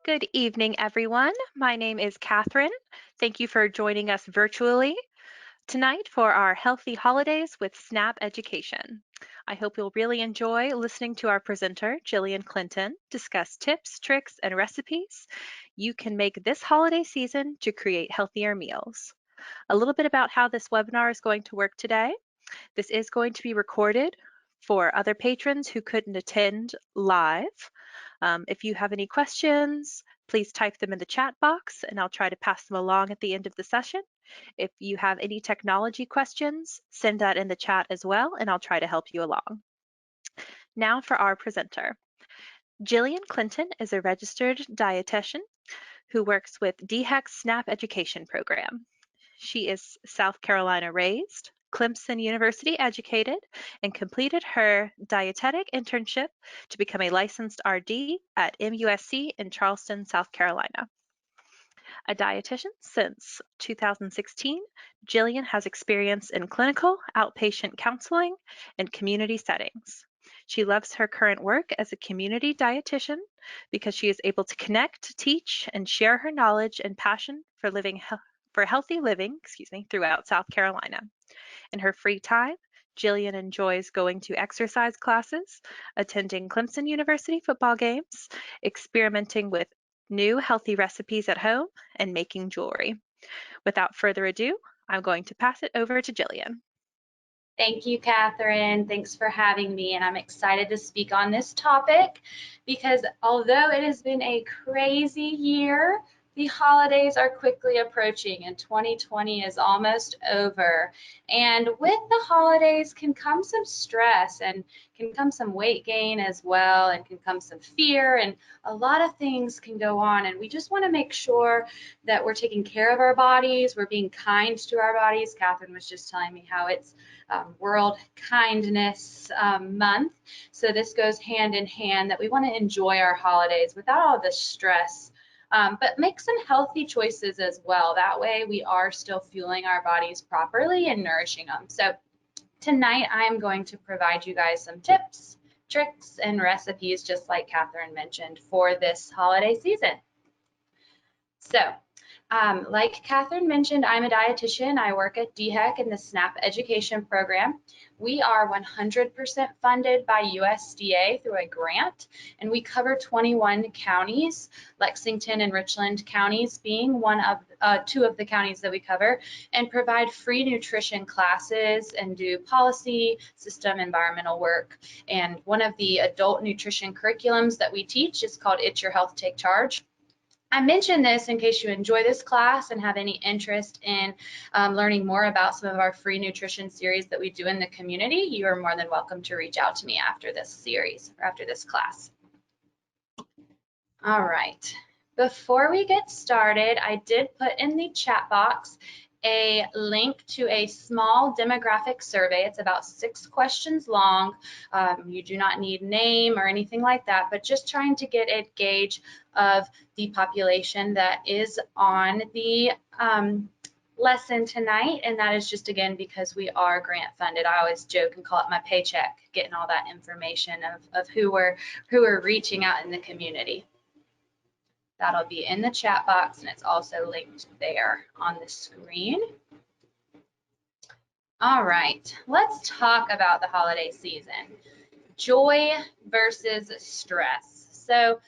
Good evening, everyone. My name is Catherine. Thank you for joining us virtually tonight for our Healthy Holidays with SNAP-Education. I hope you'll really enjoy listening to our presenter, Jillian Clinton, discuss tips, tricks, and recipes you can make this holiday season to create healthier meals. A little bit about how this webinar is going to work today. This is going to be recorded for other patrons who couldn't attend live. If you have any questions, please type them in the chat box and I'll try to pass them along at the end of the session. If you have any technology questions, send that in the chat as well and I'll try to help you along. Now for our presenter. Jillian Clinton is a registered dietitian who works with DHEC SNAP-Education program. She is South Carolina raised, Clemson University educated, and completed her dietetic internship to become a licensed RD at MUSC in Charleston, South Carolina. A dietitian since 2016, Jillian has experience in clinical, outpatient counseling, and community settings. She loves her current work as a community dietitian because she is able to connect, teach, and share her knowledge and passion for healthy living, throughout South Carolina. In her free time, Jillian enjoys going to exercise classes, attending Clemson University football games, experimenting with new healthy recipes at home, and making jewelry. Without further ado, I'm going to pass it over to Jillian. Thank you, Catherine. Thanks for having me, and I'm excited to speak on this topic because although it has been a crazy year, the holidays are quickly approaching and 2020 is almost over. And with the holidays can come some stress and can come some weight gain as well, and can come some fear, and a lot of things can go on. And we just want to make sure that we're taking care of our bodies, we're being kind to our bodies. Catherine was just telling me how it's World Kindness Month. So this goes hand in hand that we want to enjoy our holidays without all the stress. But make some healthy choices as well. That way we are still fueling our bodies properly and nourishing them. So tonight I'm going to provide you guys some tips, tricks, and recipes, just like Catherine mentioned, for this holiday season. So like Catherine mentioned, I'm a dietitian. I work at DHEC in the SNAP-Education program. We are 100% funded by USDA through a grant, and we cover 21 counties, Lexington and Richland counties being two of the counties that we cover, and provide free nutrition classes and do policy, system, environmental work. And one of the adult nutrition curriculums that we teach is called It's Your Health, Take Charge. I mention this in case you enjoy this class and have any interest in learning more about some of our free nutrition series that we do in the community. You are more than welcome to reach out to me after this series or after this class. All right, before we get started, I did put in the chat box a link to a small demographic survey. It's about 6 questions long. You do not need name or anything like that, but just trying to get a gauge of the population that is on the lesson tonight. And that is just, again, because we are grant funded. I always joke and call it my paycheck, getting all that information of who we're reaching out in the community. That'll be in the chat box, and it's also linked there on the screen. All right, let's talk about the holiday season. Joy versus stress. So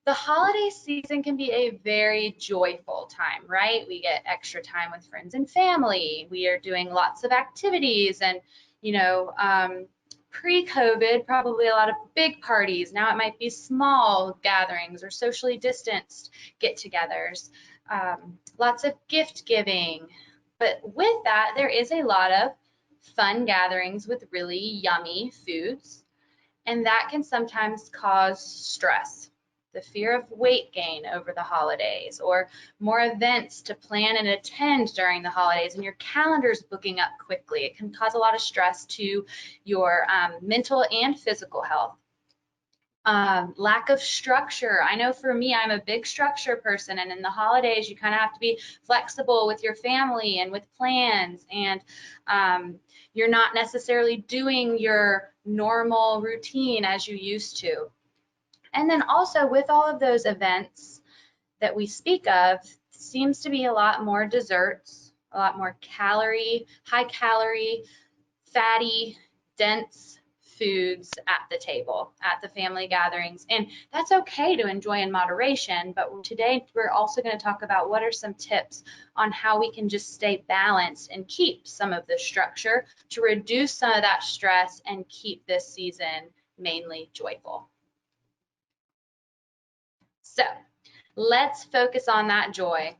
the holiday season can be a very joyful time, right? We get extra time with friends and family. We are doing lots of activities, and pre-COVID, probably a lot of big parties. Now it might be small gatherings or socially distanced get-togethers, lots of gift giving. But with that, there is a lot of fun gatherings with really yummy foods, and that can sometimes cause stress. The fear of weight gain over the holidays, or more events to plan and attend during the holidays, and your calendar's booking up quickly. It can cause a lot of stress to your mental and physical health. Lack of structure. I know for me, I'm a big structure person, and in the holidays, you kind of have to be flexible with your family and with plans, and you're not necessarily doing your normal routine as you used to. And then also with all of those events that we speak of, seems to be a lot more desserts, a lot more high calorie, fatty, dense foods at the table, at the family gatherings. And that's okay to enjoy in moderation, but today we're also going to talk about what are some tips on how we can just stay balanced and keep some of the structure to reduce some of that stress and keep this season mainly joyful. So let's focus on that joy.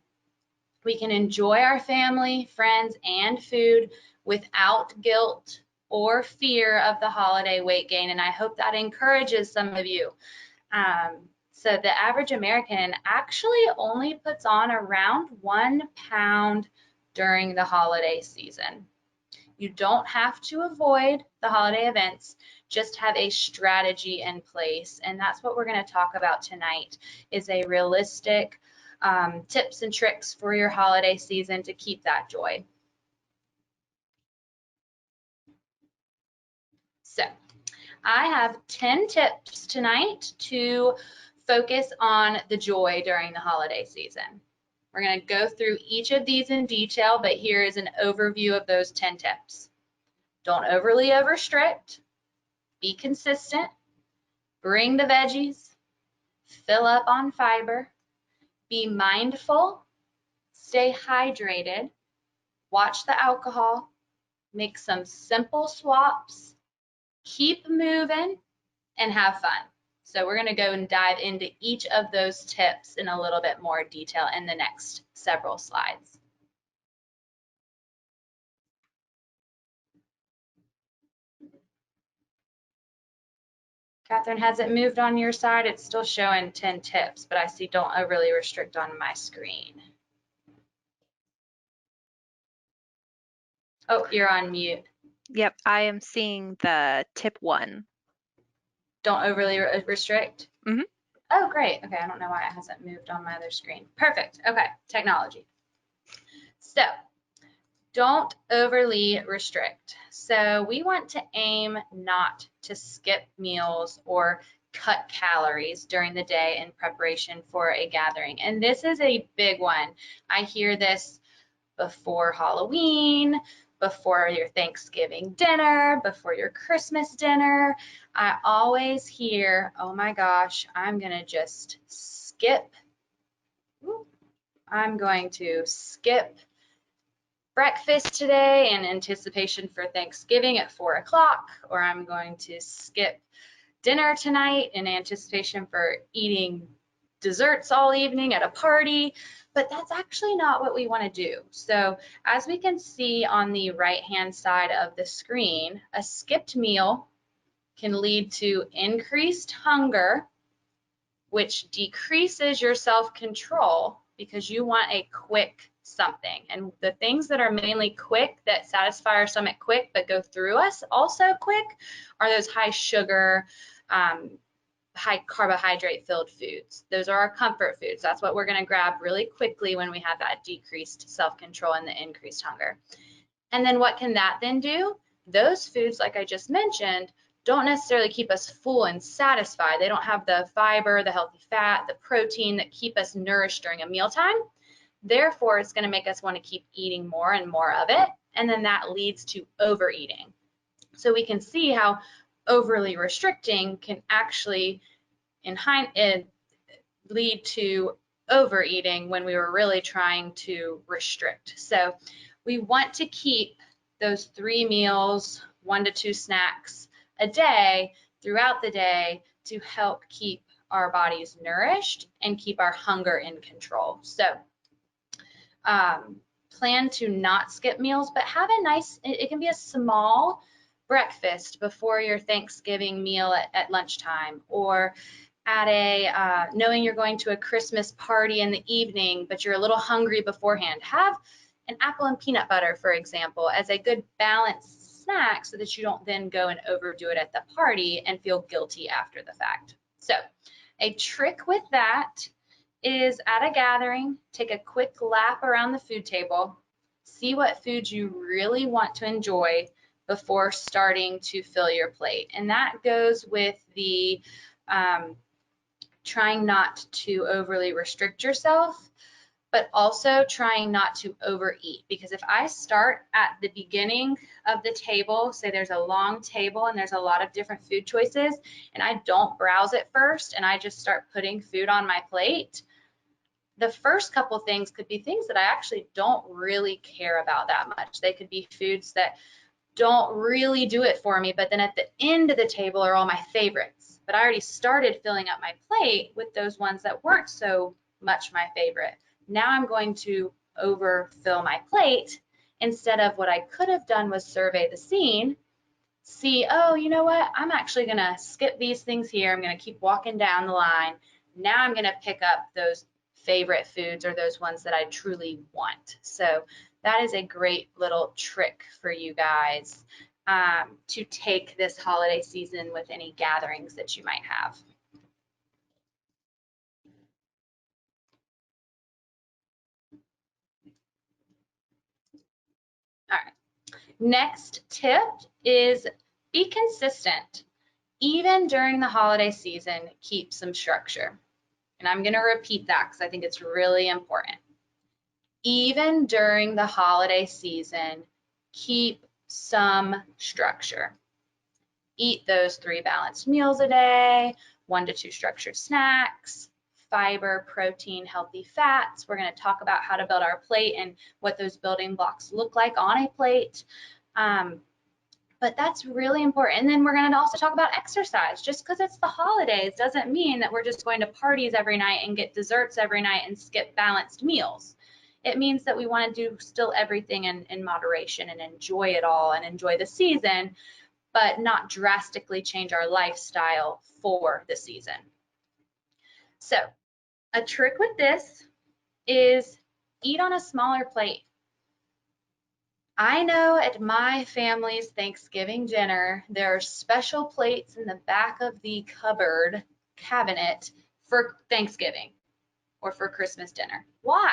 We can enjoy our family, friends, and food without guilt or fear of the holiday weight gain, and I hope that encourages some of you. So the average American actually only puts on around 1 pound during the holiday season. You don't have to avoid the holiday events, just have a strategy in place, and that's what we're going to talk about tonight, is a realistic tips and tricks for your holiday season to keep that joy. So I have 10 tips tonight to focus on the joy during the holiday season. We're going to go through each of these in detail, but here is an overview of those 10 tips. Don't overly overrestrict, be consistent, bring the veggies, fill up on fiber, be mindful, stay hydrated, watch the alcohol, make some simple swaps, keep moving, and have fun. So we're going to go and dive into each of those tips in a little bit more detail in the next several slides. Catherine, has it moved on your side? It's still showing 10 tips, but I see don't overly restrict on my screen. Oh, you're on mute. Yep, I am seeing the tip 1. Don't overly restrict? Mm-hmm. Oh, great. Okay, I don't know why it hasn't moved on my other screen. Perfect. Okay, technology. So, don't overly restrict. So we want to aim not to skip meals or cut calories during the day in preparation for a gathering. And this is a big one. I hear this before Halloween, before your Thanksgiving dinner, before your Christmas dinner. I always hear, oh my gosh, I'm gonna just skip. I'm going to skip breakfast today in anticipation for Thanksgiving at 4 o'clock, or I'm going to skip dinner tonight in anticipation for eating desserts all evening at a party, but that's actually not what we want to do. So as we can see on the right-hand side of the screen, a skipped meal can lead to increased hunger, which decreases your self-control because you want a quick something. And the things that are mainly quick, that satisfy our stomach quick but go through us also quick, are those high sugar, high carbohydrate filled foods. Those are our comfort foods. That's what we're going to grab really quickly when we have that decreased self-control and the increased hunger. And then what can that then do? Those foods, like I just mentioned, don't necessarily keep us full and satisfied. They don't have the fiber, the healthy fat, the protein that keep us nourished during a mealtime. Therefore, it's going to make us want to keep eating more and more of it, and then that leads to overeating. So we can see how overly restricting can actually lead to overeating when we were really trying to restrict. So we want to keep those 3 meals, 1 to 2 snacks a day throughout the day to help keep our bodies nourished and keep our hunger in control. So plan to not skip meals, but have a nice, it can be a small breakfast before your Thanksgiving meal at lunchtime, or at a, knowing you're going to a Christmas party in the evening, but you're a little hungry beforehand. Have an apple and peanut butter, for example, as a good balanced snack so that you don't then go and overdo it at the party and feel guilty after the fact. So a trick with that is at a gathering, take a quick lap around the food table, see what foods you really want to enjoy before starting to fill your plate. And that goes with the trying not to overly restrict yourself, but also trying not to overeat. Because if I start at the beginning of the table, say there's a long table and there's a lot of different food choices, and I don't browse it first and I just start putting food on my plate, the first couple things could be things that I actually don't really care about that much. They could be foods that don't really do it for me, but then at the end of the table are all my favorites. But I already started filling up my plate with those ones that weren't so much my favorite. Now I'm going to overfill my plate instead of what I could have done was survey the scene, see, oh, you know what, I'm actually gonna skip these things here. I'm gonna keep walking down the line. Now I'm gonna pick up those favorite foods or those ones that I truly want. So that is a great little trick for you guys to take this holiday season with any gatherings that you might have. All right. Next tip is be consistent. Even during the holiday season, keep some structure. And I'm going to repeat that because I think it's really important. Even during the holiday season, keep some structure. Eat those 3 balanced meals a day, 1 to 2 structured snacks, fiber, protein, healthy fats. We're going to talk about how to build our plate and what those building blocks look like on a plate. But that's really important. And then we're going to also talk about exercise. Just because it's the holidays doesn't mean that we're just going to parties every night and get desserts every night and skip balanced meals. It means that we want to do still everything in moderation and enjoy it all and enjoy the season, but not drastically change our lifestyle for the season. So a trick with this is eat on a smaller plate. I know at my family's Thanksgiving dinner, there are special plates in the back of the cupboard cabinet for Thanksgiving or for Christmas dinner. Why?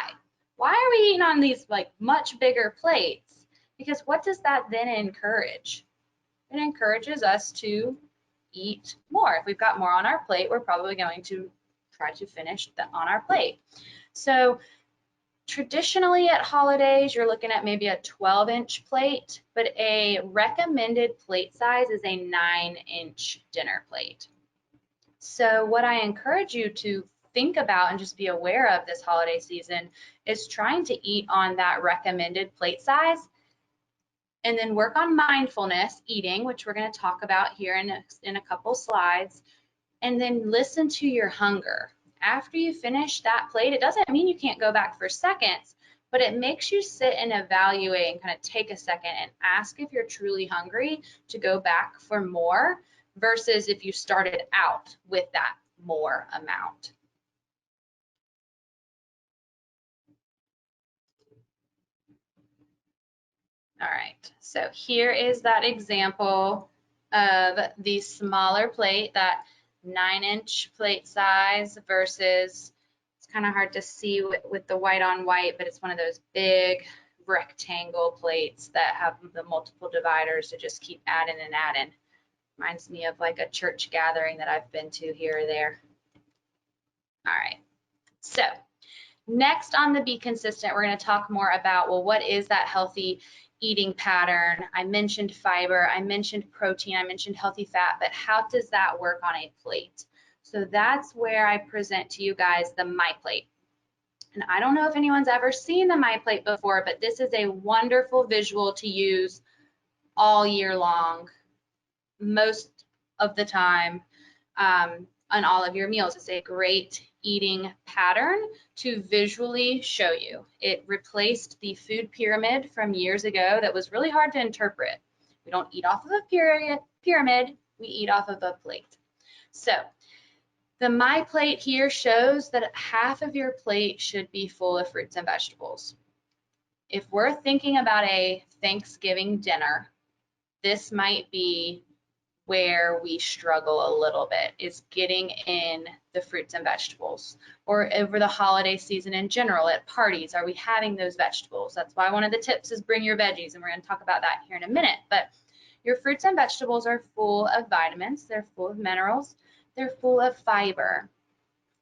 Why are we eating on these like much bigger plates? Because what does that then encourage? It encourages us to eat more. If we've got more on our plate, we're probably going to try to finish that on our plate. So traditionally at holidays, you're looking at maybe a 12-inch plate, but a recommended plate size is a 9-inch dinner plate. So what I encourage you to think about and just be aware of this holiday season is trying to eat on that recommended plate size, and then work on mindfulness eating, which we're going to talk about here in a couple slides, and then listen to your hunger. After you finish that plate, it doesn't mean you can't go back for seconds, but it makes you sit and evaluate and kind of take a second and ask if you're truly hungry to go back for more versus if you started out with that more amount. All right, so here is that example of the smaller plate, that 9-inch plate size versus, it's kind of hard to see with the white on white, but it's one of those big rectangle plates that have the multiple dividers to just keep adding and adding. Reminds me of like a church gathering that I've been to here or there. All right, so next on the be consistent, we're going to talk more about, well, what is that healthy eating pattern? I mentioned fiber, I mentioned protein, I mentioned healthy fat, but how does that work on a plate? So that's where I present to you guys the MyPlate. And I don't know if anyone's ever seen the MyPlate before, but this is a wonderful visual to use all year long, most of the time, on all of your meals. It's a great eating pattern to visually show you. It replaced the food pyramid from years ago that was really hard to interpret. We don't eat off of a pyramid, we eat off of a plate. So the MyPlate here shows that half of your plate should be full of fruits and vegetables. If we're thinking about a Thanksgiving dinner, this might be where we struggle a little bit, is getting in the fruits and vegetables. Or over the holiday season in general, at parties, are we having those vegetables? That's why one of the tips is bring your veggies, and we're going to talk about that here in a minute. But your fruits and vegetables are full of vitamins, they're full of minerals, they're full of fiber.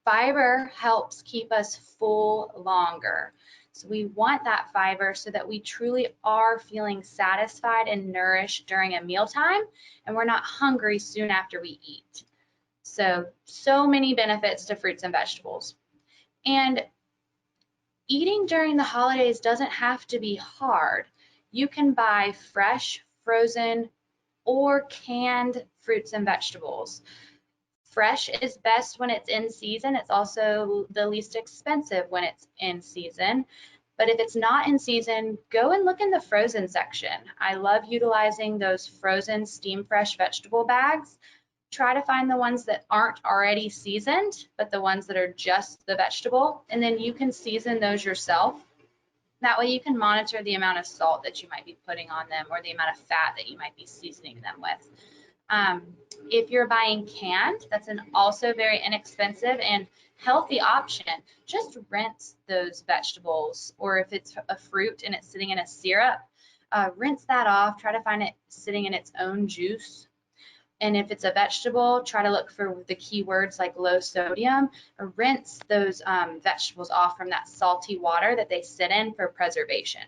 Fiber helps keep us full longer. So we want that fiber so that we truly are feeling satisfied and nourished during a mealtime, and we're not hungry soon after we eat. So many benefits to fruits and vegetables. And eating during the holidays doesn't have to be hard. You can buy fresh, frozen, or canned fruits and vegetables. Fresh is best when it's in season. It's also the least expensive when it's in season. But if it's not in season, go and look in the frozen section. I love utilizing those frozen steam fresh vegetable bags. Try to find the ones that aren't already seasoned, but the ones that are just the vegetable, and then you can season those yourself. That way you can monitor the amount of salt that you might be putting on them or the amount of fat that you might be seasoning them with. If you're buying canned, that's an also very inexpensive and healthy option. Just rinse those vegetables, or if it's a fruit and it's sitting in a syrup, rinse that off. Try to find it sitting in its own juice. And if it's a vegetable, try to look for the keywords like low sodium, or rinse those vegetables off from that salty water that they sit in for preservation.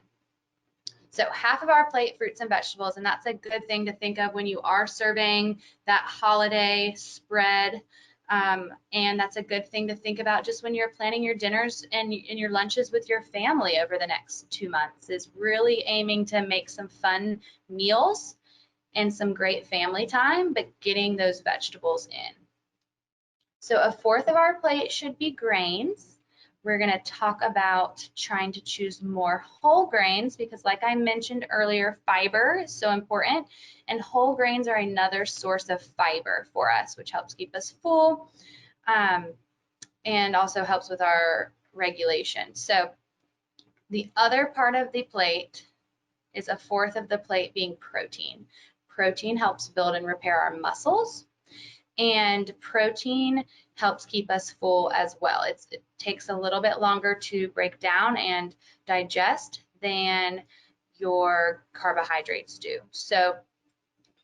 So half of our plate, fruits and vegetables, and that's a good thing to think of when you are serving that holiday spread. And that's a good thing to think about just when you're planning your dinners and your lunches with your family over the next 2 months, is really aiming to make some fun meals and some great family time, but getting those vegetables in. So a fourth of our plate should be grains. We're going to talk about trying to choose more whole grains because, like I mentioned earlier, fiber is so important, and whole grains are another source of fiber for us, which helps keep us full and also helps with our regulation. So the other part of the plate is a fourth of the plate being protein. Protein helps build and repair our muscles, and protein helps keep us full as well. It takes a little bit longer to break down and digest than your carbohydrates do. So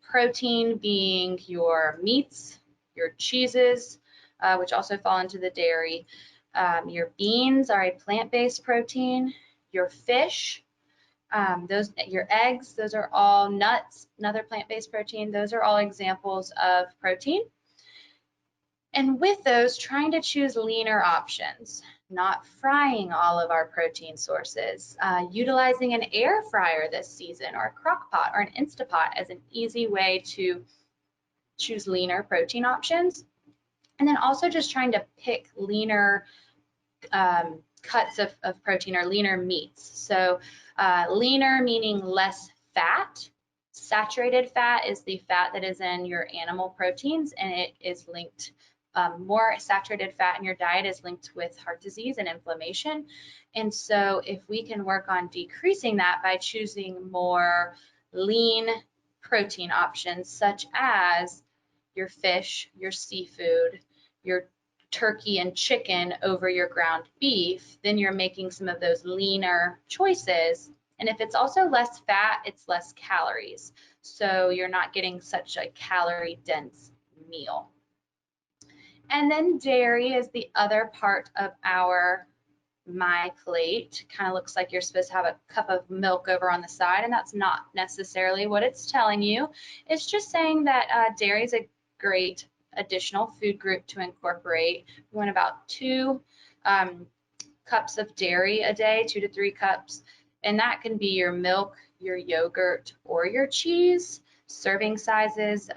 protein being your meats, your cheeses, which also fall into the dairy. Your beans are a plant-based protein. Your fish, your eggs, those are all nuts, another plant-based protein. Those are all examples of protein. And with those, trying to choose leaner options, not frying all of our protein sources, utilizing an air fryer this season, or a crock pot or an Instapot as an easy way to choose leaner protein options. And then also just trying to pick leaner cuts of protein, or leaner meats. So leaner meaning less fat. Saturated fat is the fat that is in your animal proteins, and it is linked, more saturated fat in your diet is linked with heart disease and inflammation. And so if we can work on decreasing that by choosing more lean protein options, such as your fish, your seafood, your turkey and chicken over your ground beef, then you're making some of those leaner choices. And if it's also less fat, it's less calories. So you're not getting such a calorie dense meal. And then dairy is the other part of our MyPlate. Kind of looks like you're supposed to have a cup of milk over on the side, and that's not necessarily what it's telling you. It's just saying that dairy is a great additional food group to incorporate. We want about 2 cups of dairy a day, 2 to 3 cups, and that can be your milk, your yogurt, or your cheese. Serving sizes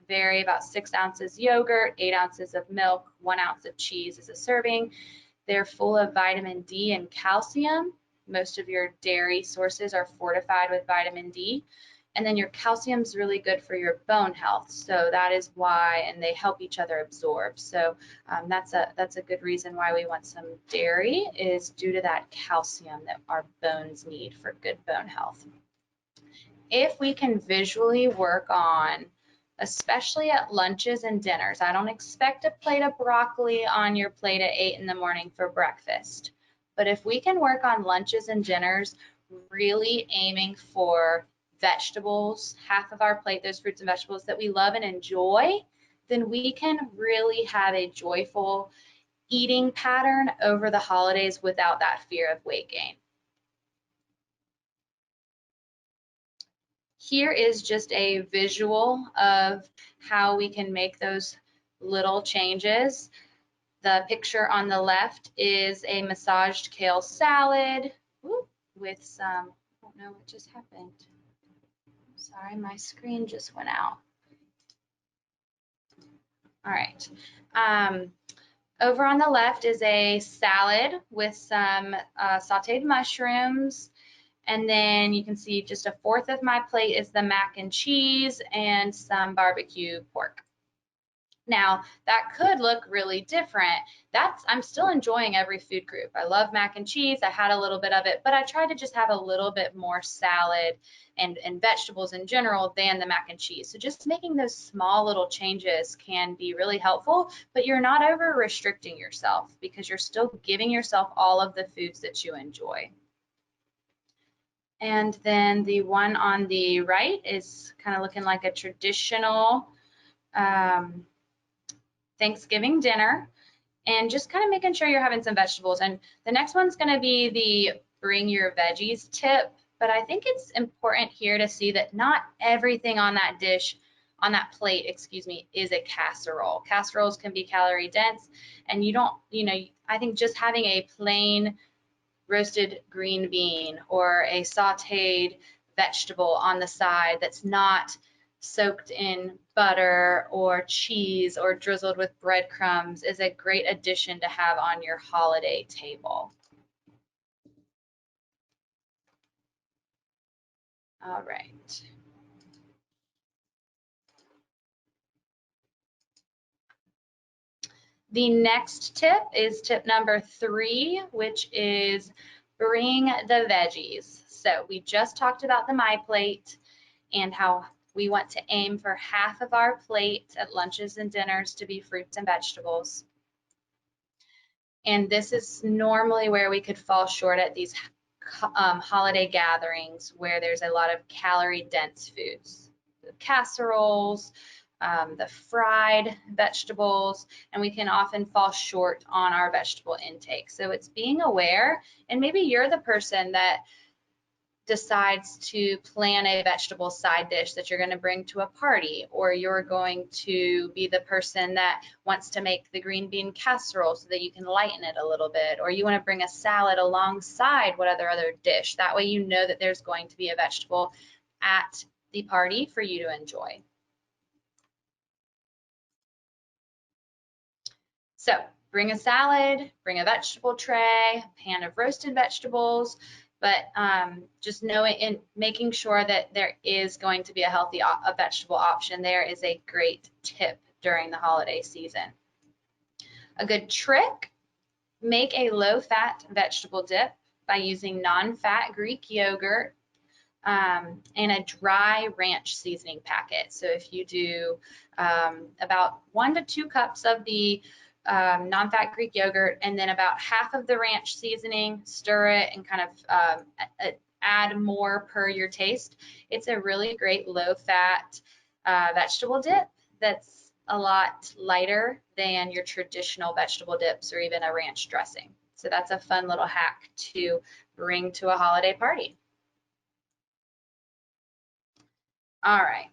vary. About 6 ounces yogurt, 8 ounces of milk, 1 ounce of cheese is a serving. They're full of vitamin D and calcium. Most of your dairy sources are fortified with vitamin D. And then your calcium is really good for your bone health. So that is why, and they help each other absorb. So that's a good reason why we want some dairy, is due to that calcium that our bones need for good bone health. If we can visually work on especially at lunches and dinners. I don't expect a plate of broccoli on your plate at 8 in the morning for breakfast. But if we can work on lunches and dinners, really aiming for vegetables, half of our plate, those fruits and vegetables that we love and enjoy, then we can really have a joyful eating pattern over the holidays without that fear of weight gain. Here is just a visual of how we can make those little changes. The picture on the left is a massaged kale salad with some, I don't know what just happened. Sorry, my screen just went out. All right. Over on the left is a salad with some sauteed mushrooms. And then you can see just a fourth of my plate is the mac and cheese and some barbecue pork. Now, that could look really different. I'm still enjoying every food group. I love mac and cheese. I had a little bit of it, but I tried to just have a little bit more salad and vegetables in general than the mac and cheese. So just making those small little changes can be really helpful, but you're not over restricting yourself because you're still giving yourself all of the foods that you enjoy. And then the one on the right is kind of looking like a traditional Thanksgiving dinner, and just kind of making sure you're having some vegetables. And the next one's going to be the bring your veggies tip, but I think it's important here to see that not everything on that dish, on that plate, excuse me, is a casserole. Casseroles can be calorie dense, and I think just having a plain roasted green bean or a sauteed vegetable on the side that's not soaked in butter or cheese or drizzled with breadcrumbs is a great addition to have on your holiday table. All right. The next tip is tip number 3, which is bring the veggies. So we just talked about the MyPlate and how we want to aim for half of our plate at lunches and dinners to be fruits and vegetables. And this is normally where we could fall short at these holiday gatherings where there's a lot of calorie-dense foods. The casseroles, the fried vegetables, and we can often fall short on our vegetable intake. So it's being aware, and maybe you're the person that decides to plan a vegetable side dish that you're going to bring to a party, or you're going to be the person that wants to make the green bean casserole so that you can lighten it a little bit, or you want to bring a salad alongside what other dish. That way you know that there's going to be a vegetable at the party for you to enjoy. So bring a salad, bring a vegetable tray, a pan of roasted vegetables, but just knowing and making sure that there is going to be a healthy vegetable option there is a great tip during the holiday season. A good trick, make a low-fat vegetable dip by using non-fat Greek yogurt and a dry ranch seasoning packet. So if you do about 1 to 2 cups of the non-fat Greek yogurt and then about half of the ranch seasoning, stir it and kind of add more per your taste. It's a really great low-fat vegetable dip that's a lot lighter than your traditional vegetable dips or even a ranch dressing. So that's a fun little hack to bring to a holiday party. All right,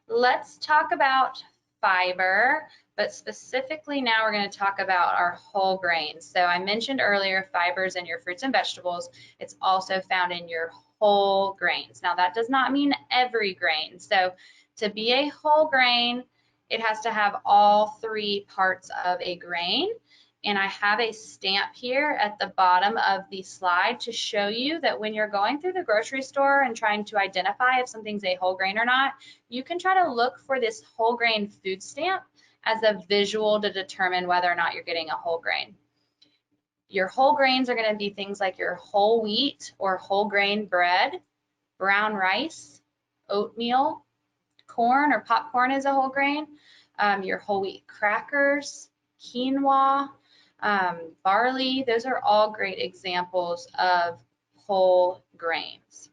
let's talk about fiber, but specifically now we're going to talk about our whole grains. So I mentioned earlier fibers in your fruits and vegetables. It's also found in your whole grains. Now that does not mean every grain. So to be a whole grain, it has to have all 3 parts of a grain. And I have a stamp here at the bottom of the slide to show you that when you're going through the grocery store and trying to identify if something's a whole grain or not, you can try to look for this whole grain food stamp as a visual to determine whether or not you're getting a whole grain. Your whole grains are going to be things like your whole wheat or whole grain bread, brown rice, oatmeal, corn or popcorn is a whole grain. Your whole wheat crackers, quinoa, barley, those are all great examples of whole grains.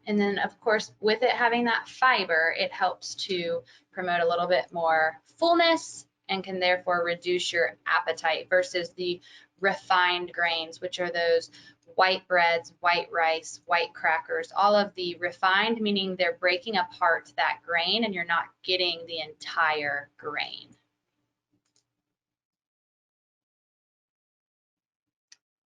And then, of course, with it having that fiber, it helps to promote a little bit more fullness and can therefore reduce your appetite versus the refined grains, which are those white breads, white rice, white crackers, all of the refined, meaning they're breaking apart that grain and you're not getting the entire grain.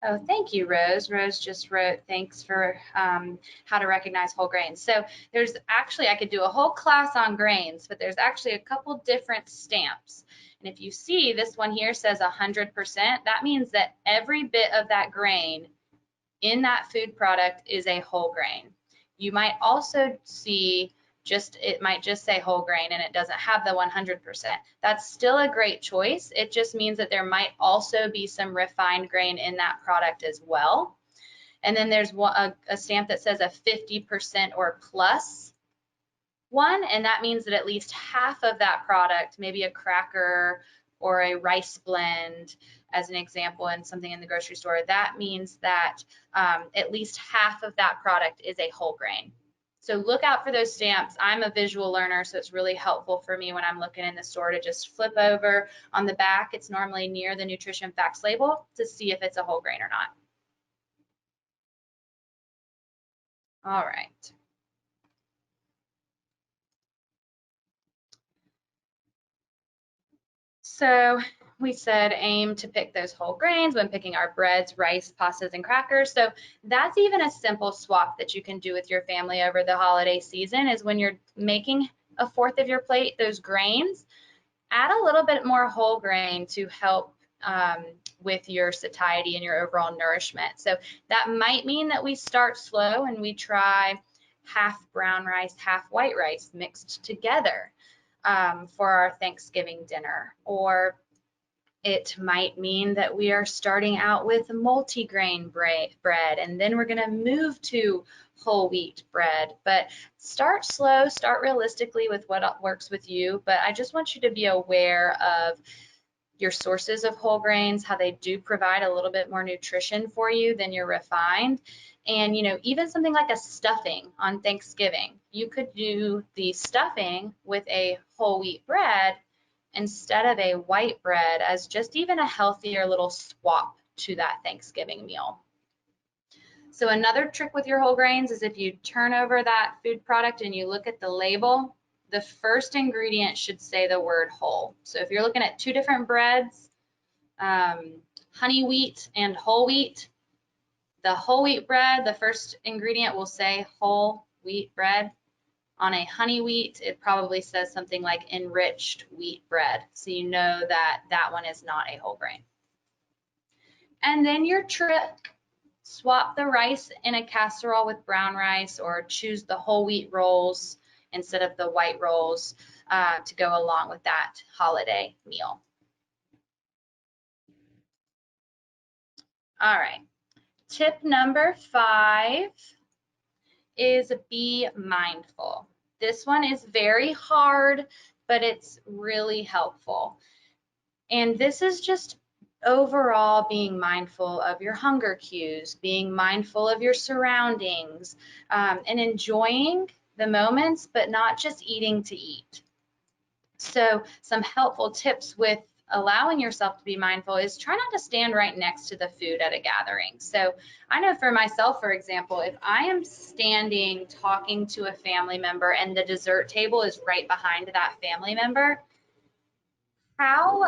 Oh, thank you, Rose. Rose just wrote, thanks for how to recognize whole grains. So there's actually, I could do a whole class on grains, but there's actually a couple different stamps. And if you see, this one here says 100%. That means that every bit of that grain in that food product is a whole grain. You might also see it might just say whole grain and it doesn't have the 100%. That's still a great choice. It just means that there might also be some refined grain in that product as well. And then there's a stamp that says a 50% or plus one, and that means that at least half of that product, maybe a cracker or a rice blend, as an example, and something in the grocery store, that means that at least half of that product is a whole grain. So look out for those stamps. I'm a visual learner, so it's really helpful for me when I'm looking in the store to just flip over on the back. It's normally near the nutrition facts label to see if it's a whole grain or not. All right. So we said aim to pick those whole grains when picking our breads, rice, pastas, and crackers. So that's even a simple swap that you can do with your family over the holiday season is when you're making a fourth of your plate, those grains, add a little bit more whole grain to help with your satiety and your overall nourishment. So that might mean that we start slow and we try half brown rice, half white rice mixed together for our Thanksgiving dinner. Or it might mean that we are starting out with multigrain bread and then we're going to move to whole wheat bread. But start slow, start realistically with what works with you. But I just want you to be aware of your sources of whole grains, how they do provide a little bit more nutrition for you than your refined. And, you know, even something like a stuffing on Thanksgiving, you could do the stuffing with a whole wheat bread instead of a white bread as just even a healthier little swap to that Thanksgiving meal. So another trick with your whole grains is if you turn over that food product and you look at the label, the first ingredient should say the word whole. So if you're looking at two different breads, honey wheat and whole wheat, the whole wheat bread, the first ingredient will say whole wheat bread. On a honey wheat, it probably says something like enriched wheat bread. So you know that that one is not a whole grain. And then your trick, swap the rice in a casserole with brown rice or choose the whole wheat rolls instead of the white rolls to go along with that holiday meal. All right, tip number 5 is be mindful. This one is very hard, but it's really helpful. And this is just overall being mindful of your hunger cues, being mindful of your surroundings, and enjoying the moments, but not just eating to eat. So some helpful tips with allowing yourself to be mindful is try not to stand right next to the food at a gathering. So I know for myself, for example, if I am standing talking to a family member and the dessert table is right behind that family member, how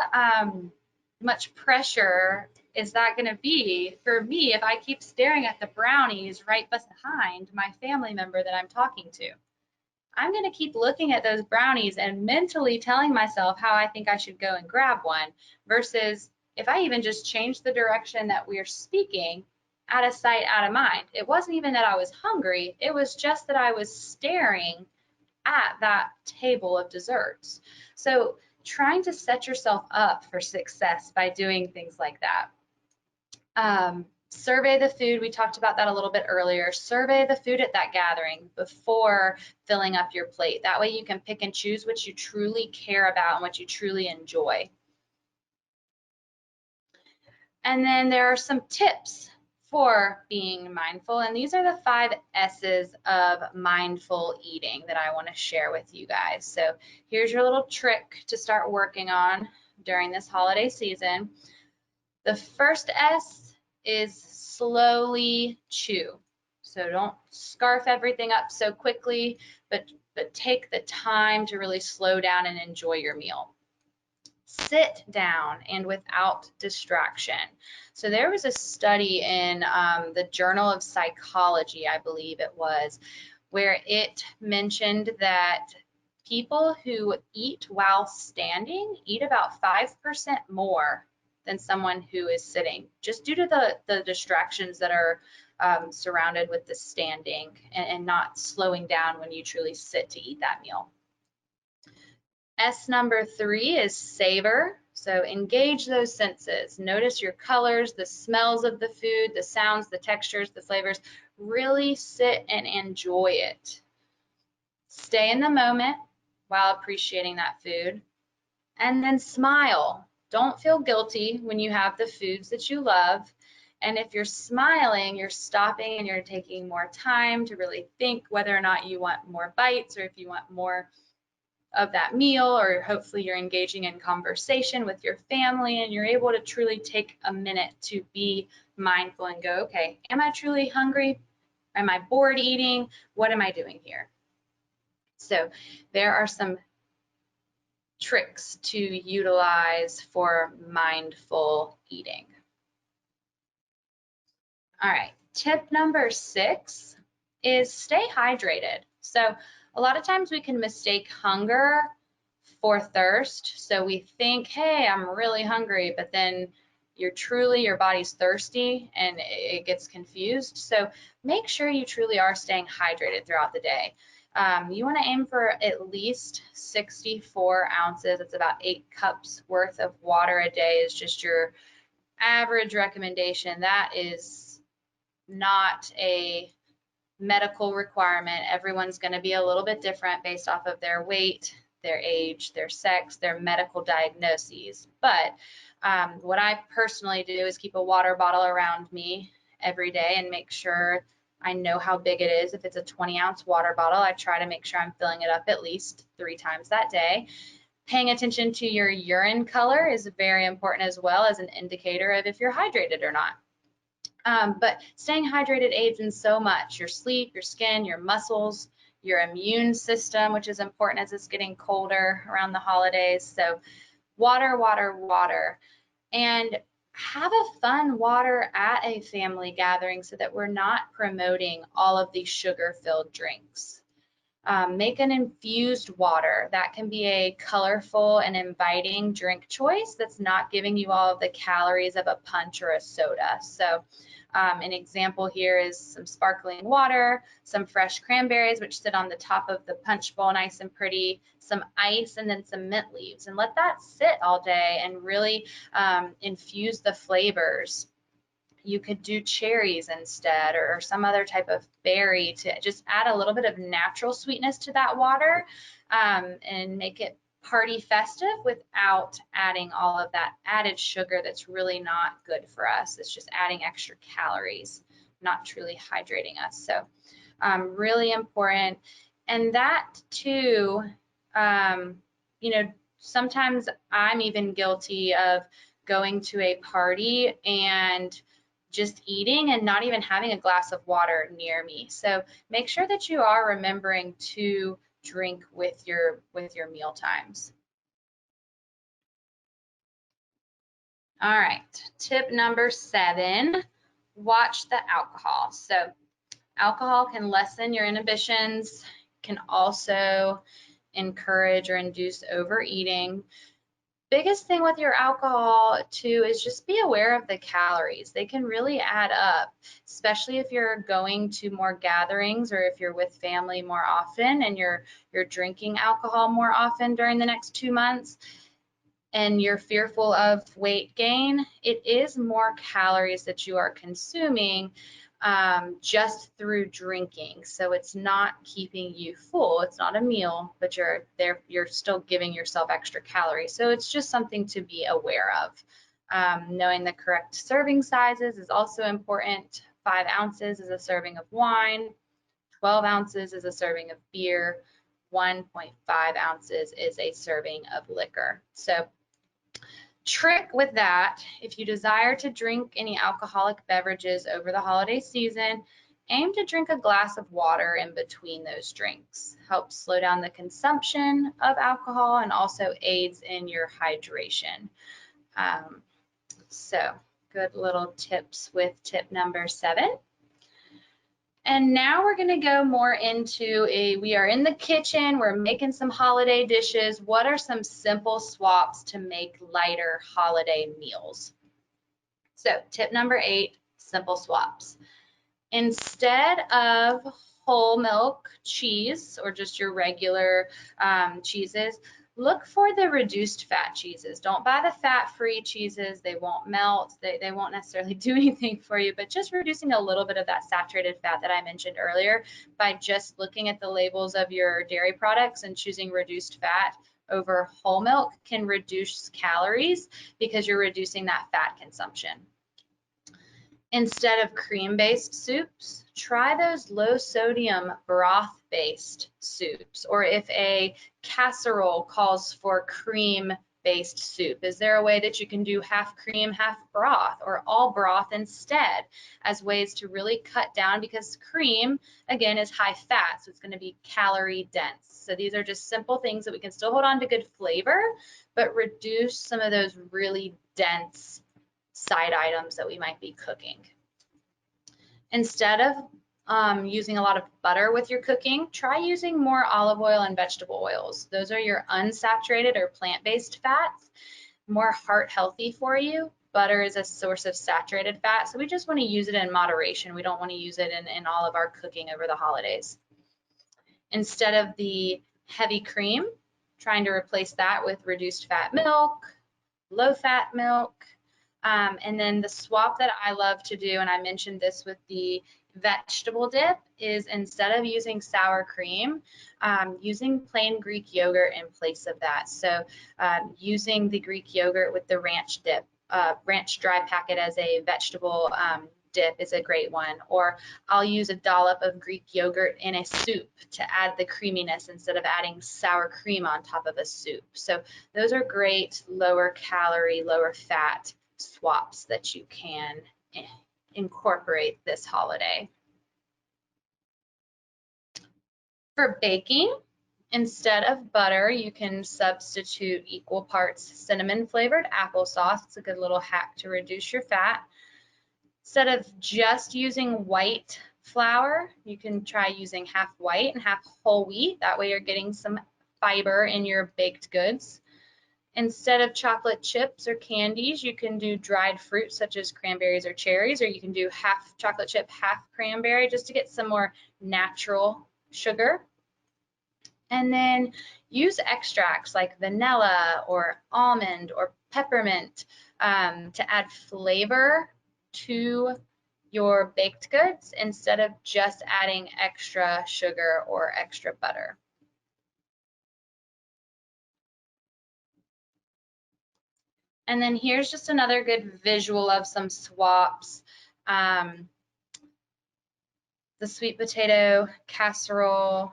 much pressure is that going to be for me if I keep staring at the brownies right behind my family member that I'm talking to? I'm going to keep looking at those brownies and mentally telling myself how I think I should go and grab one, versus if I even just change the direction that we're speaking, out of sight, out of mind. It wasn't even that I was hungry, it was just that I was staring at that table of desserts. So trying to set yourself up for success by doing things like that. Survey the food. We talked about that a little bit earlier. Survey the food at that gathering before filling up your plate. That way you can pick and choose what you truly care about and what you truly enjoy. And then there are some tips for being mindful, and these are the 5 S's of mindful eating that I want to share with you guys. So here's your little trick to start working on during this holiday season. The first S is slowly chew. So don't scarf everything up so quickly, but take the time to really slow down and enjoy your meal. Sit down and without distraction. So there was a study in the Journal of Psychology, I believe it was, where it mentioned that people who eat while standing eat about 5% more than someone who is sitting, just due to the distractions that are surrounded with the standing and not slowing down when you truly sit to eat that meal. S number 3 is savor. So engage those senses. Notice your colors, the smells of the food, the sounds, the textures, the flavors. Really sit and enjoy it. Stay in the moment while appreciating that food. And then smile. Don't feel guilty when you have the foods that you love. And if you're smiling, you're stopping and you're taking more time to really think whether or not you want more bites or if you want more of that meal, or hopefully you're engaging in conversation with your family and you're able to truly take a minute to be mindful and go, okay, am I truly hungry? Am I bored eating? What am I doing here? So there are some tricks to utilize for mindful eating. All right, tip number 6 is stay hydrated. So a lot of times we can mistake hunger for thirst. So we think, hey, I'm really hungry, but then your body's thirsty and it gets confused. So make sure you truly are staying hydrated throughout the day. You want to aim for at least 64 ounces. It's about 8 cups worth of water a day is just your average recommendation. That is not a medical requirement. Everyone's going to be a little bit different based off of their weight, their age, their sex, their medical diagnoses. But what I personally do is keep a water bottle around me every day and make sure I know how big it is. If it's a 20-ounce water bottle, I try to make sure I'm filling it up at least 3 times that day. Paying attention to your urine color is very important as well as an indicator of if you're hydrated or not. But staying hydrated aids in so much: your sleep, your skin, your muscles, your immune system, which is important as it's getting colder around the holidays. So water, water, water. And have a fun water at a family gathering so that we're not promoting all of these sugar-filled drinks. Make an infused water. That can be a colorful and inviting drink choice that's not giving you all of the calories of a punch or a soda. So an example here is some sparkling water, some fresh cranberries, which sit on the top of the punch bowl nice and pretty, some ice, and then some mint leaves. And let that sit all day and really infuse the flavors. You could do cherries instead, or some other type of berry to just add a little bit of natural sweetness to that water and make it party festive without adding all of that added sugar that's really not good for us. It's just adding extra calories, not truly hydrating us. So really important. And that too, you know, sometimes I'm even guilty of going to a party and just eating and not even having a glass of water near me. So make sure that you are remembering to drink with your meal times. All right, tip number 7, watch the alcohol. So alcohol can lessen your inhibitions, can also encourage or induce overeating. Biggest thing with your alcohol too is just be aware of the calories. They can really add up, especially if you're going to more gatherings or if you're with family more often and you're drinking alcohol more often during the next 2 months. and you're fearful of weight gain, it is more calories that you are consuming just through drinking. So it's not keeping you full. It's not a meal, but you're still giving yourself extra calories. So it's just something to be aware of. Knowing the correct serving sizes is also important. 5 ounces is a serving of wine. 12 ounces is a serving of beer. 1.5 ounces is a serving of liquor. So trick with that, if you desire to drink any alcoholic beverages over the holiday season, aim to drink a glass of water in between those drinks. Helps slow down the consumption of alcohol and also aids in your hydration. So good little tips with tip number 7. And now we're going to go more into we are in the kitchen, we're making some holiday dishes. What are some simple swaps to make lighter holiday meals? So tip number 8, simple swaps. Instead of whole milk cheese or just your regular cheeses, look for the reduced fat cheeses. Don't buy the fat-free cheeses. They won't melt. They won't necessarily do anything for you, but just reducing a little bit of that saturated fat that I mentioned earlier by just looking at the labels of your dairy products and choosing reduced fat over whole milk can reduce calories because you're reducing that fat consumption. Instead of cream-based soups, try those low-sodium broth-based soups. Or if a casserole calls for cream-based soup, is there a way that you can do half cream, half broth, or all broth instead as ways to really cut down? Because cream, again, is high fat, so it's going to be calorie dense. So these are just simple things that we can still hold on to good flavor, but reduce some of those really dense side items that we might be cooking. Instead of using a lot of butter with your cooking, try using more olive oil and vegetable oils. Those are your unsaturated or plant-based fats, more heart healthy for you. Butter is a source of saturated fat, so we just want to use it in moderation. We don't want to use it in all of our cooking over the holidays. Instead of the heavy cream, trying to replace that with reduced fat milk, low fat milk. And then the swap that I love to do, and I mentioned this with the vegetable dip, is instead of using sour cream, using plain Greek yogurt in place of that. So using the Greek yogurt with the ranch dip, ranch dry packet as a vegetable dip is a great one. Or I'll use a dollop of Greek yogurt in a soup to add the creaminess instead of adding sour cream on top of a soup. So those are great lower calorie, lower fat swaps that you can incorporate this holiday. For baking, instead of butter, you can substitute equal parts cinnamon flavored applesauce. It's a good little hack to reduce your fat. Instead of just using white flour, you can try using half white and half whole wheat. That way you're getting some fiber in your baked goods. Instead of chocolate chips or candies, you can do dried fruit such as cranberries or cherries, or you can do half chocolate chip, half cranberry, just to get some more natural sugar. And then use extracts like vanilla or almond or peppermint to add flavor to your baked goods instead of just adding extra sugar or extra butter. And then here's just another good visual of some swaps. The sweet potato casserole.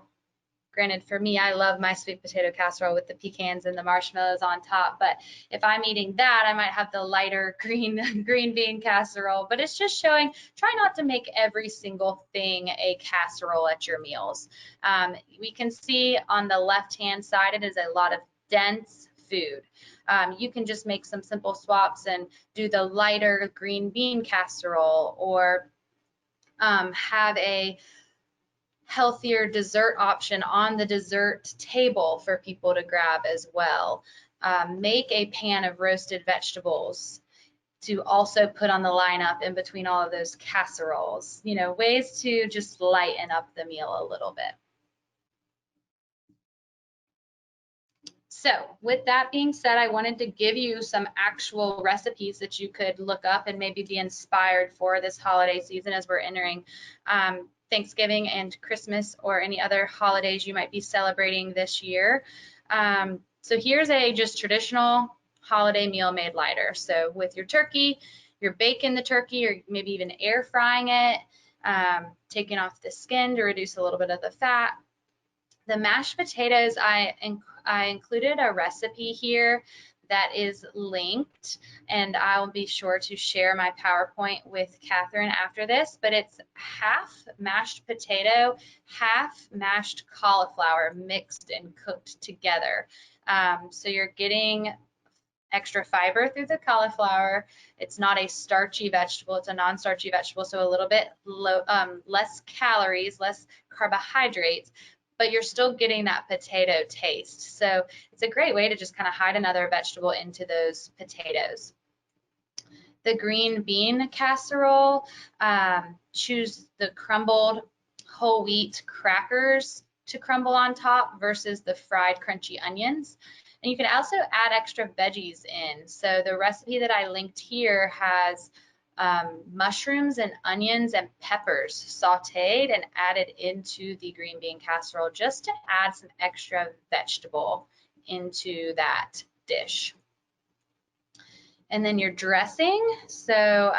Granted, for me, I love my sweet potato casserole with the pecans and the marshmallows on top, but if I'm eating that, I might have the lighter green bean casserole. But it's just showing, try not to make every single thing a casserole at your meals. We can see on the left-hand side, it is a lot of dense food. You can just make some simple swaps and do the lighter green bean casserole, or have a healthier dessert option on the dessert table for people to grab as well. Make a pan of roasted vegetables to also put on the lineup in between all of those casseroles. You know, ways to just lighten up the meal a little bit. So with that being said, I wanted to give you some actual recipes that you could look up and maybe be inspired for this holiday season as we're entering Thanksgiving and Christmas or any other holidays you might be celebrating this year. So here's a just traditional holiday meal made lighter. So with your turkey, you're baking the turkey or maybe even air frying it, taking off the skin to reduce a little bit of the fat. The mashed potatoes, I included a recipe here that is linked, and I'll be sure to share my PowerPoint with Catherine after this, but it's half mashed potato, half mashed cauliflower mixed and cooked together. So you're getting extra fiber through the cauliflower. It's not a starchy vegetable, it's a non-starchy vegetable, so a little bit less calories, less carbohydrates, but you're still getting that potato taste. So it's a great way to just kind of hide another vegetable into those potatoes. The green bean casserole, choose the crumbled whole wheat crackers to crumble on top versus the fried crunchy onions. And you can also add extra veggies in. So the recipe that I linked here has mushrooms and onions and peppers sauteed and added into the green bean casserole just to add some extra vegetable into that dish. And then your dressing. So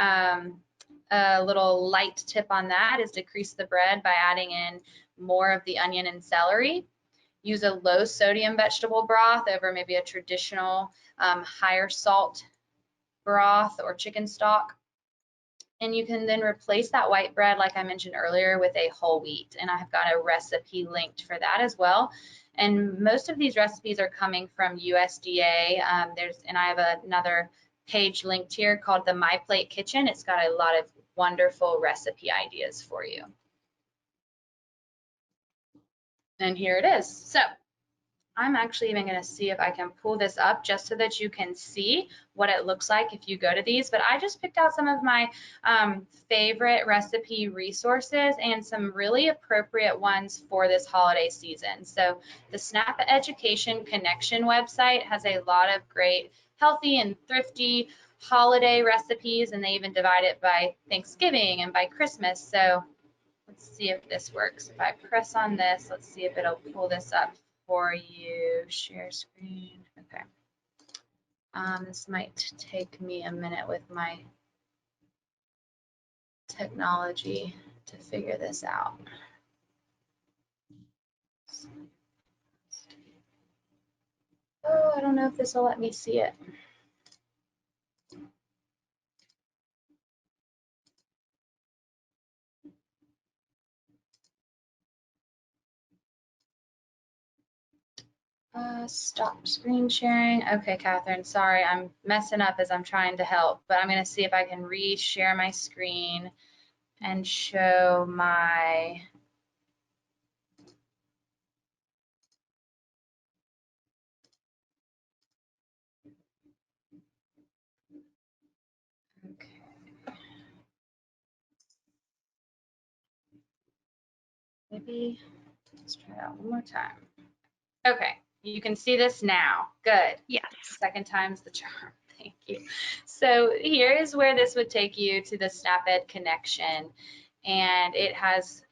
a little light tip on that is decrease the bread by adding in more of the onion and celery. Use a low sodium vegetable broth over maybe a traditional higher salt broth or chicken stock. And you can then replace that white bread, like I mentioned earlier, with a whole wheat. And I've got a recipe linked for that as well. And most of these recipes are coming from USDA. And I have another page linked here called the MyPlate Kitchen. It's got a lot of wonderful recipe ideas for you. And here it is. So I'm actually even going to see if I can pull this up just so that you can see what it looks like if you go to these. But I just picked out some of my favorite recipe resources and some really appropriate ones for this holiday season. So the SNAP-Education Connection website has a lot of great healthy and thrifty holiday recipes, and they even divide it by Thanksgiving and by Christmas. So let's see if this works. If I press on this, let's see if it'll pull this up for you. Share screen. Okay. This might take me a minute with my technology to figure this out. Oh, I don't know if this will let me see it. Stop screen sharing. Okay, Catherine, sorry, I'm messing up as I'm trying to help, but I'm going to see if I can re-share my screen and show my maybe let's try that one more time. Okay, you can see this now. Good. Yes. Second time's the charm. Thank you. So here is where this would take you to the SNAP-Ed connection, and it has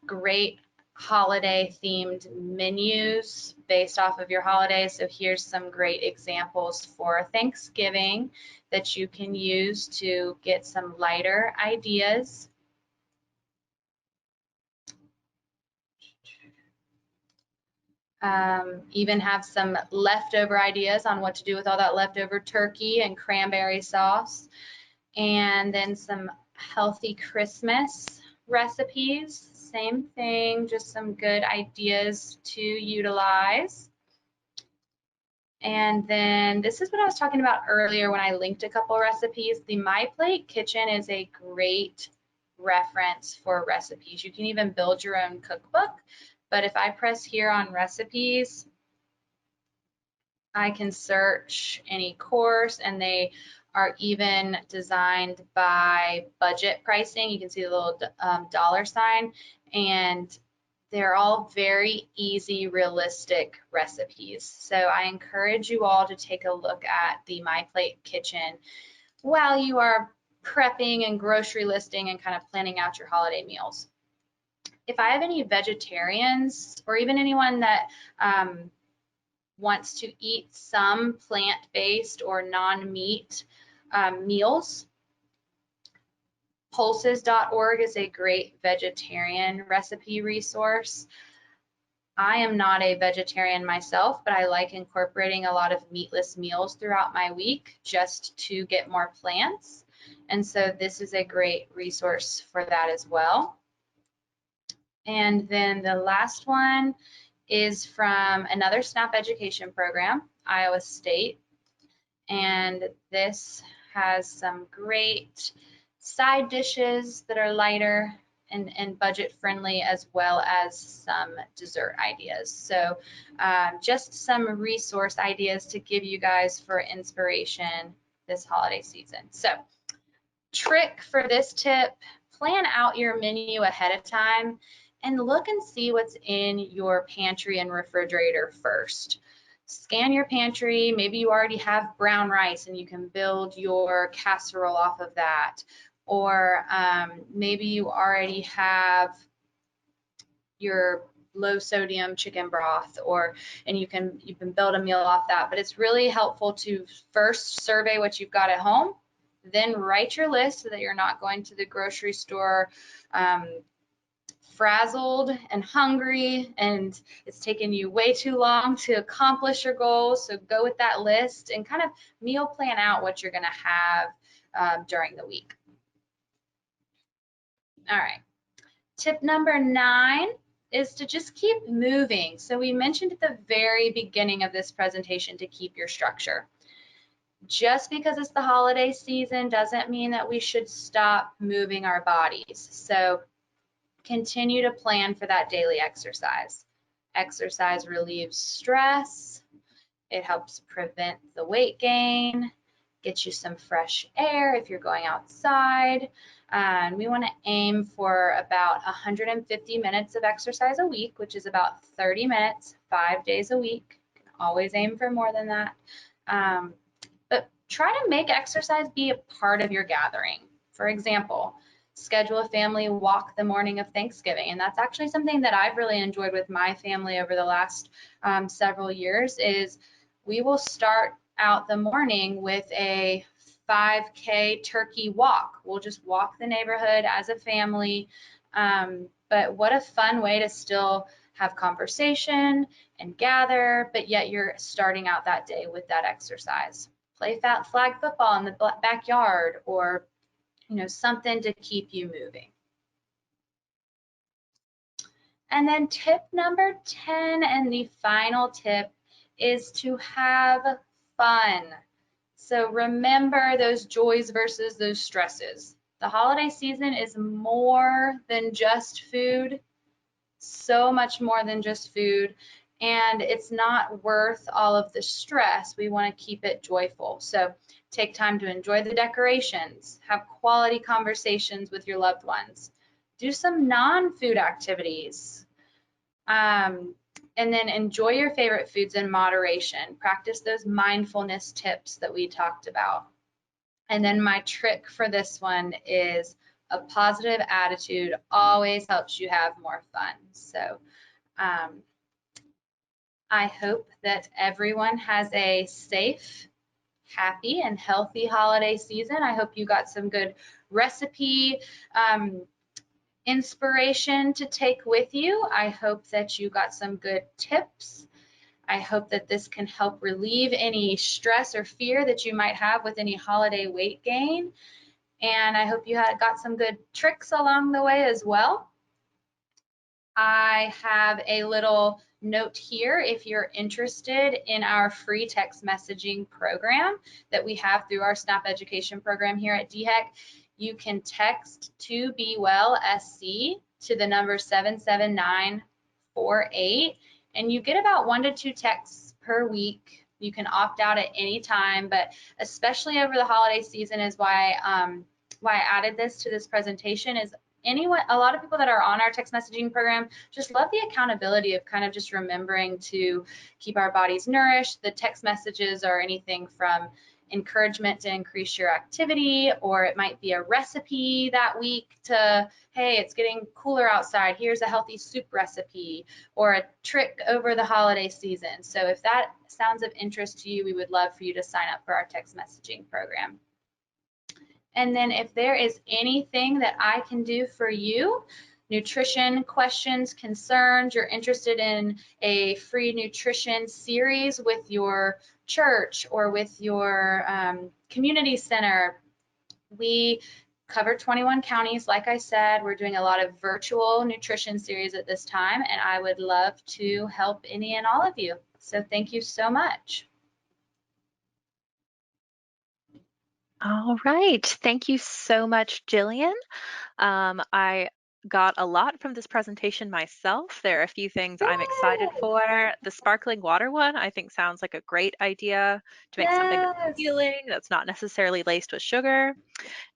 great holiday themed menus based off of your holidays. So here's some great examples for Thanksgiving that you can use to get some lighter ideas. Even have some leftover ideas on what to do with all that leftover turkey and cranberry sauce. And then some healthy Christmas recipes. Same thing, just some good ideas to utilize. And then this is what I was talking about earlier when I linked a couple recipes. The MyPlate Kitchen is a great reference for recipes. You can even build your own cookbook. But if I press here on recipes, I can search any course, and they are even designed by budget pricing. You can see the little dollar sign, and They're all very easy, realistic recipes. So I encourage you all to take a look at the MyPlate kitchen while you are prepping and grocery listing and kind of planning out your holiday meals. If I have any vegetarians or even anyone that wants to eat some plant-based or non-meat meals, pulses.org is a great vegetarian recipe resource. I am not a vegetarian myself, but I like incorporating a lot of meatless meals throughout my week just to get more plants. And so this is a great resource for that as well. And then the last one is from another SNAP-Education program, Iowa State. And this has some great side dishes that are lighter and budget friendly, as well as some dessert ideas. So just some resource ideas to give you guys for inspiration this holiday season. So trick for this tip, plan out your menu ahead of time and look and see what's in your pantry and refrigerator first. Scan your pantry. Maybe you already have brown rice and you can build your casserole off of that. Or maybe you already have your low sodium chicken broth, and you can build a meal off that. But it's really helpful to first survey what you've got at home, then write your list so that you're not going to the grocery store frazzled and hungry and it's taken you way too long to accomplish your goals. So go with that list and kind of meal plan out what you're going to have during the week. All right. Tip number 9 is to just keep moving. So we mentioned at the very beginning of this presentation to keep your structure. Just because it's the holiday season doesn't mean that we should stop moving our bodies. So continue to plan for that daily exercise. Exercise relieves stress. It helps prevent the weight gain, get you some fresh air if you're going outside. And we want to aim for about 150 minutes of exercise a week, which is about 30 minutes, 5 days a week. You can always aim for more than that. But try to make exercise be a part of your gathering. For example, schedule a family walk the morning of Thanksgiving. And that's actually something that I've really enjoyed with my family over the last several years is we will start out the morning with a 5K turkey walk. We'll just walk the neighborhood as a family. But what a fun way to still have conversation and gather, but yet you're starting out that day with that exercise. Play flag football in the backyard, or something to keep you moving. And then tip number 10, and the final tip, is to have fun. So remember those joys versus those stresses. The holiday season is more than just food, so much more than just food, and it's not worth all of the stress. We want to keep it joyful. So take time to enjoy the decorations, have quality conversations with your loved ones, do some non-food activities, and then enjoy your favorite foods in moderation. Practice those mindfulness tips that we talked about. And then my trick for this one is a positive attitude always helps you have more fun. So I hope that everyone has a safe, happy, and healthy holiday season. I hope you got some good recipe inspiration to take with you. I hope that you got some good tips. I hope that this can help relieve any stress or fear that you might have with any holiday weight gain. And I hope you got some good tricks along the way as well. I have a little note here if you're interested in our free text messaging program that we have through our SNAP-Education program here at DHEC. You can text to Be Well SC to the number 77948, and you get about 1 to 2 texts per week. You can opt out at any time, but especially over the holiday season is why I added this to this presentation, is anyone, a lot of people that are on our text messaging program just love the accountability of kind of just remembering to keep our bodies nourished. The text messages are anything from encouragement to increase your activity, or it might be a recipe that week to, hey, it's getting cooler outside, here's a healthy soup recipe, or a trick over the holiday season. So if that sounds of interest to you, we would love for you to sign up for our text messaging program. And then if there is anything that I can do for you, nutrition questions, concerns, you're interested in a free nutrition series with your church or with your community center, we cover 21 counties. Like I said, we're doing a lot of virtual nutrition series at this time, and I would love to help any and all of you. So thank you so much. All right. Thank you so much, Jillian. I got a lot from this presentation myself. There are a few things I'm excited Yay! for. The sparkling water one, I think sounds like a great idea to make something that's Yes. appealing, that's not necessarily laced with sugar.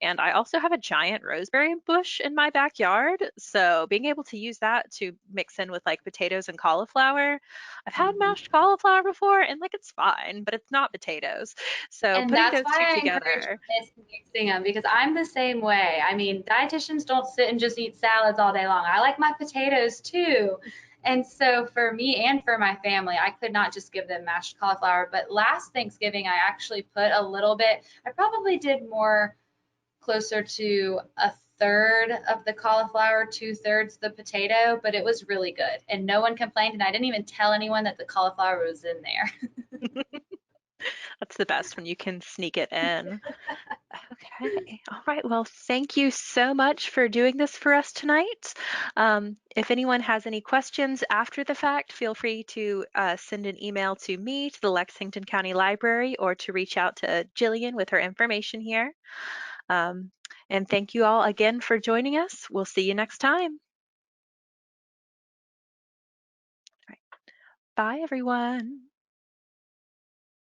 And I also have a giant rosemary bush in my backyard. So being able to use that to mix in with like potatoes and cauliflower. I've had Mhm. mashed cauliflower before and like it's fine, but it's not potatoes. So And putting that's those two why I encourage together. mixing them, because I'm the same way. I mean, dietitians don't sit and just eat salads all day long. I like my potatoes too. And so for me and for my family, I could not just give them mashed cauliflower. But last Thanksgiving, I actually put a little bit, I probably did more, closer to a third of the cauliflower, 2/3 the potato, but it was really good. And no one complained. And I didn't even tell anyone that the cauliflower was in there. That's the best when you can sneak it in. Okay. All right. Well, thank you so much for doing this for us tonight. If anyone has any questions after the fact, feel free to send an email to me, to the Lexington County Library, or to reach out to Jillian with her information here. Um, and thank you all again for joining us. We'll see you next time. All right. Bye, everyone.